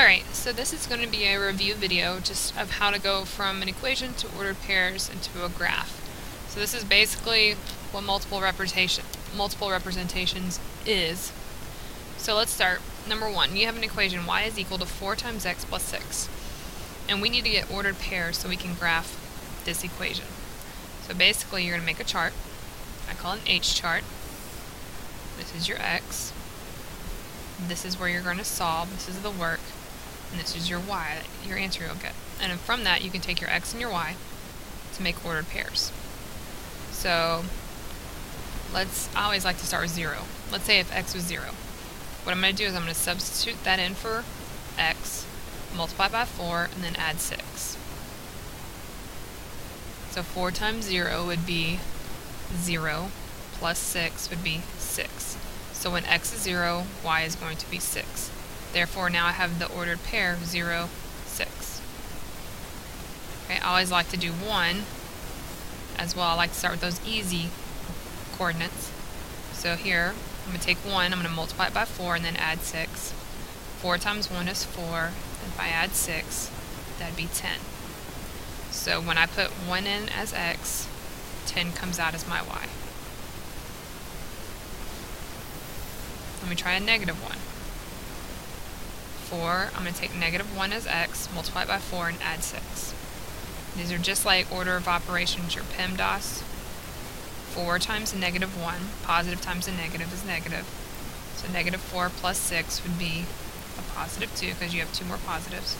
Alright, so this is going to be a review video just of how to go from an equation to ordered pairs into a graph. So this is basically what multiple representations is. So let's start. Number one, you have an equation y is equal to 4 times x plus 6. And we need to get ordered pairs so we can graph this equation. So basically you're going to make a chart. I call it an H chart. This is your x. This is where you're going to solve. This is the work. And this is your y, your answer you'll get. And then from that, you can take your x and your y to make ordered pairs. So I always like to start with 0. Let's say if x was 0. What I'm going to do is I'm going to substitute that in for x, multiply by 4, and then add 6. So 4 times 0 would be 0, plus 6 would be 6. So when x is 0, y is going to be 6. Therefore, now I have the ordered pair 0, 6. Okay, I always like to do 1 as well. I like to start with those easy coordinates. So here, I'm going to take 1, I'm going to multiply it by 4 and then add 6. 4 times 1 is 4. If I add 6, that'd be 10. So when I put 1 in as x, 10 comes out as my y. Let me try a negative 1. 4, I'm going to take negative 1 as x, multiply it by 4, and add 6. These are just like order of operations, your PEMDAS. 4 times a negative 1, positive times a negative is negative. So negative 4 plus 6 would be a positive 2 because you have 2 more positives.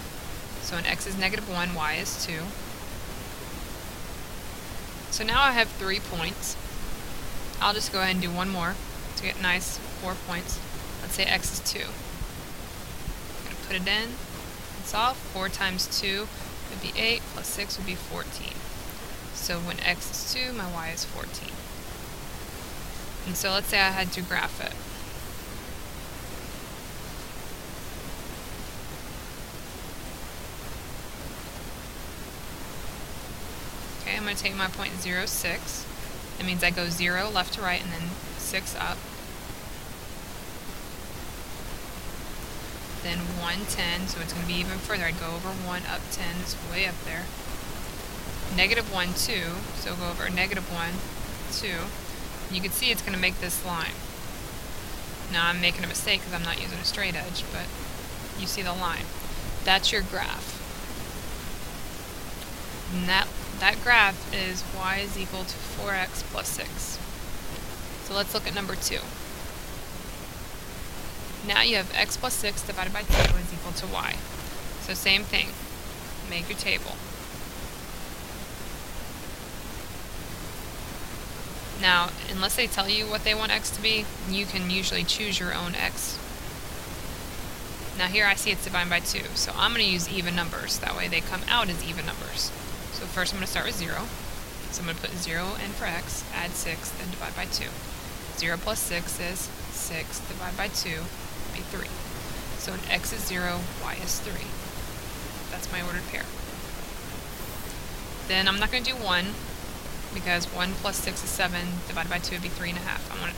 So when x is negative 1, y is 2. So now I have 3 points. I'll just go ahead and do one more to get nice 4 points. Let's say x is 2. Put it in and solve. 4 times 2 would be 8, plus 6 would be 14. So when x is 2, my y is 14. And so let's say I had to graph it. Okay, I'm going to take my point 0, 6. That means I go 0 left to right and then 6 up. Then 1, 10, so it's going to be even further. I'd go over 1, up 10, it's way up there. Negative 1, 2, so go over negative 1, 2. You can see it's going to make this line. Now I'm making a mistake because I'm not using a straight edge, but you see the line. That's your graph. And that graph is y is equal to 4x plus 6. So let's look at number 2. Now you have x plus 6 divided by 2 is equal to y. So same thing. Make your table. Now, unless they tell you what they want x to be, you can usually choose your own x. Now here I see it's divided by 2, so I'm going to use even numbers. That way they come out as even numbers. So first I'm going to start with 0. So I'm going to put 0 in for x, add 6, then divide by 2. 0 plus 6 is 6 divided by 2. 3. So when x is 0, y is 3. That's my ordered pair. Then I'm not going to do 1 because 1 plus 6 is 7, divided by 2 would be 3.5. I want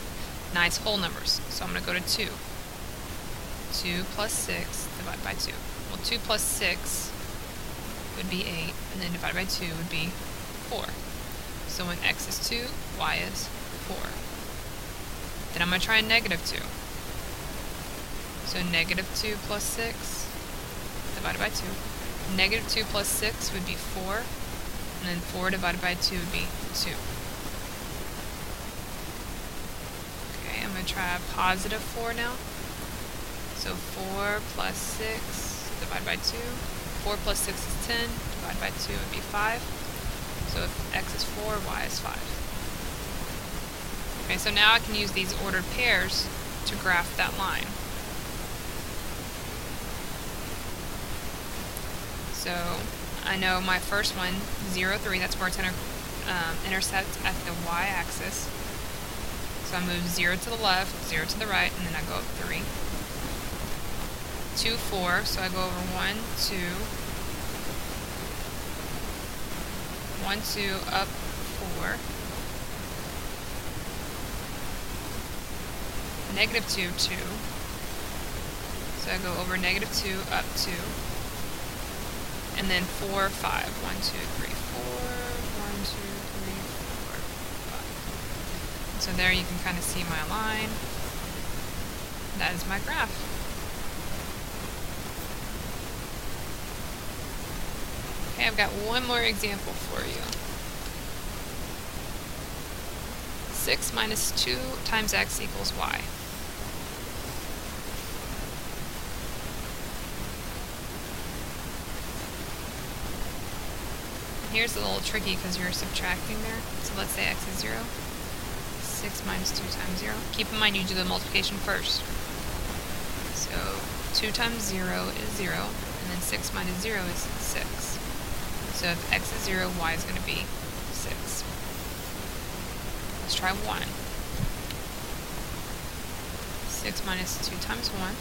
nice whole numbers. So I'm going to go to 2. 2 plus 6 divided by 2. Well, 2 plus 6 would be 8, and then divided by 2 would be 4. So when x is 2, y is 4. Then I'm going to try a negative 2. So negative 2 plus 6 divided by 2. Negative 2 plus 6 would be 4. And then 4 divided by 2 would be 2. Okay, I'm going to try a positive 4 now. So 4 plus 6 divided by 2. 4 plus 6 is 10. Divided by 2 would be 5. So if x is 4, y is 5. Okay, so now I can use these ordered pairs to graph that line. So I know my first one, 0, 3, that's where it's going to intersect at the y-axis. So I move 0 to the left, 0 to the right, and then I go up 3. 2, 4, so I go over 1, 2. 1, 2, up 4. Negative 2, 2. So I go over -2 up 2, and then 4, 5. 1, 2, 3, 4. 1, 2, 3, 4, 5. So there you can kind of see my line. That is my graph. Okay, I've got one more example for you. 6 minus 2 times x equals y. Here's a little tricky because you're subtracting there. So let's say x is 0. 6 minus 2 times 0. Keep in mind you do the multiplication first. So 2 times 0 is 0, and then 6 minus 0 is 6. So if x is 0, y is going to be 6. Let's try 1. 6 minus 2 times 1.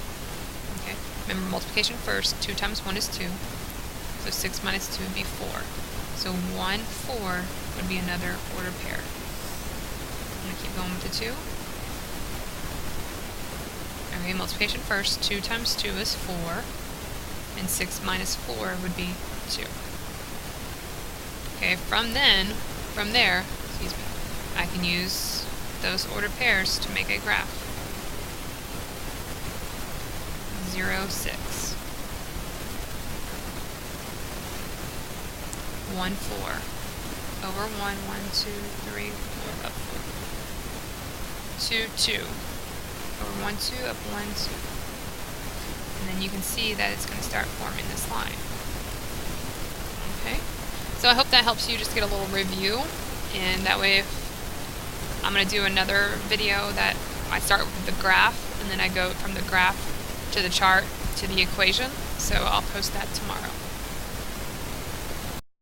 Okay. Remember multiplication first. 2 times 1 is 2. So 6 minus 2 would be 4. So 1, 4 would be another ordered pair. I'm going to keep going with the 2. Okay, multiplication first. 2 times 2 is 4. And 6 minus 4 would be 2. Okay, from there, I can use those ordered pairs to make a graph. 0, 6. 1, 4. Over 1, 1, 2, 3, 4, up 4. 2, 2. Over 1, 2, up 1, 2. And then you can see that it's going to start forming this line. Okay? So I hope that helps you just get a little review, and that way if I'm going to do another video that I start with the graph, and then I go from the graph to the chart to the equation, so I'll post that tomorrow.